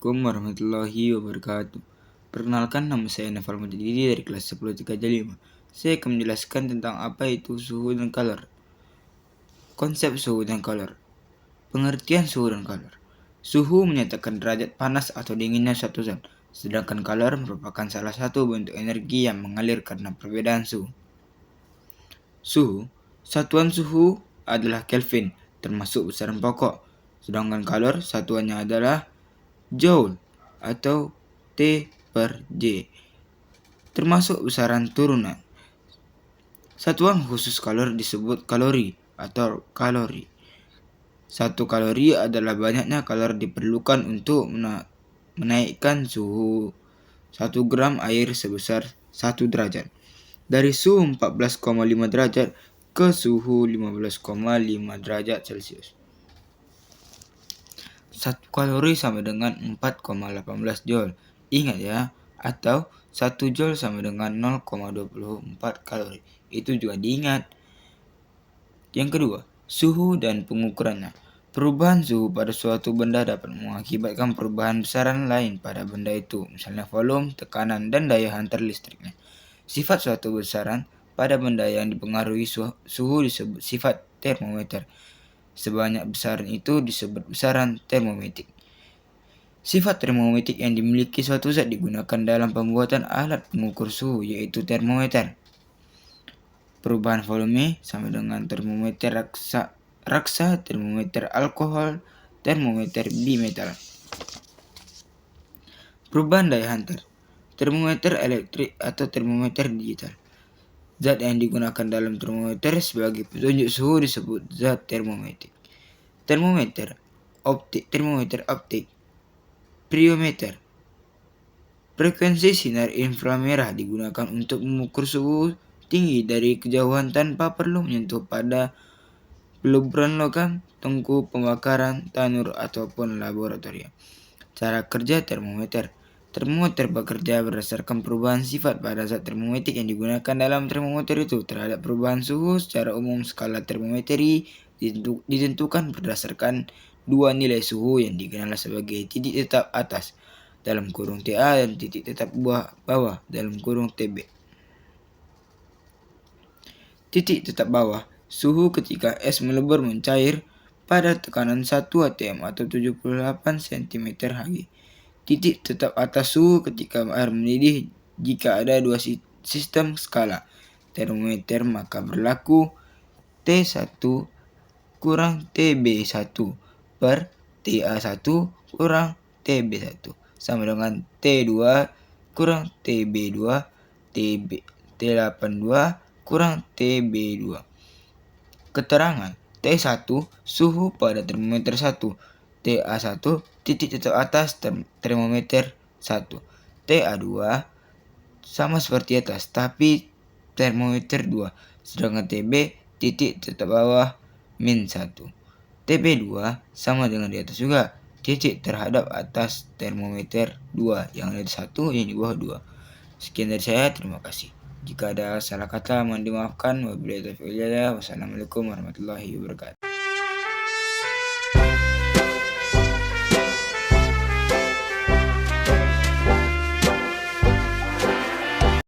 Assalamualaikum warahmatullahi wabarakatuh. Perkenalkan, nama saya Naufal Mujadidi dari kelas 10 3 Saya akan menjelaskan tentang apa itu suhu dan kalor. Konsep suhu dan kalor. Pengertian suhu dan kalor. Suhu menyatakan derajat panas atau dinginnya suatu zat, sedangkan kalor merupakan salah satu bentuk energi yang mengalir karena perbedaan suhu. Satuan suhu adalah Kelvin, termasuk besaran pokok, sedangkan kalor satuannya adalah Joule atau T/J, termasuk besaran turunan. Satuan khusus kalor disebut kalori atau kalori. 1 kalori adalah banyaknya kalor diperlukan untuk menaikkan suhu 1 gram air sebesar 1 derajat, dari suhu 14,5 derajat ke suhu 15,5 derajat Celcius. 1 kalori sama dengan 4,18 joule. Ingat ya, atau 1 joule sama dengan 0,24 kalori. Itu juga diingat. Yang kedua, suhu dan pengukurannya. Perubahan suhu pada suatu benda dapat mengakibatkan perubahan besaran lain pada benda itu, misalnya volume, tekanan, dan daya hantar listriknya. Sifat suatu besaran pada benda yang dipengaruhi suhu disebut sifat termometer. Sebanyak besaran itu disebut besaran termometrik. Sifat termometrik yang dimiliki suatu zat digunakan dalam pembuatan alat pengukur suhu, yaitu termometer. Perubahan volume sama dengan termometer raksa, termometer alkohol, termometer bimetal. Perubahan daya hantar. Termometer elektrik atau termometer digital. Zat yang digunakan dalam termometer sebagai petunjuk suhu disebut zat termometrik. Termometer optik, priometer. Frekuensi sinar inframerah digunakan untuk mengukur suhu tinggi dari kejauhan tanpa perlu menyentuh pada peluburan logam, tungku pembakaran, tanur, ataupun laboratorium. Cara kerja termometer. Termometer bekerja berdasarkan perubahan sifat pada zat termometrik yang digunakan dalam termometer itu terhadap perubahan suhu. Secara umum, skala termometri ditentukan berdasarkan 2 nilai suhu yang dikenal sebagai titik tetap atas dalam kurung TA dan titik tetap bawah dalam kurung TB. Titik tetap bawah, suhu ketika es melebur mencair pada tekanan 1 atm atau 78 cm3. Titik tetap atas suhu ketika air mendidih. Jika ada 2 sistem skala termometer, maka berlaku T1 kurang TB1 per TA1 kurang TB1 sama dengan T2 kurang TB2 T82 kurang TB2. Keterangan. T1 suhu pada termometer 1, TA1 titik tetap atas termometer 1, TA2 sama seperti atas tapi termometer 2, sedangkan TB titik tetap bawah min 1. TB2 sama dengan di atas juga, titik terhadap atas termometer 2 yang di 1 yang di bawah 2. Sekian dari saya, terima kasih. Jika ada salah kata mohon dimaafkan. Wabillahi taufiq wal hidayah. Wassalamualaikum warahmatullahi wabarakatuh.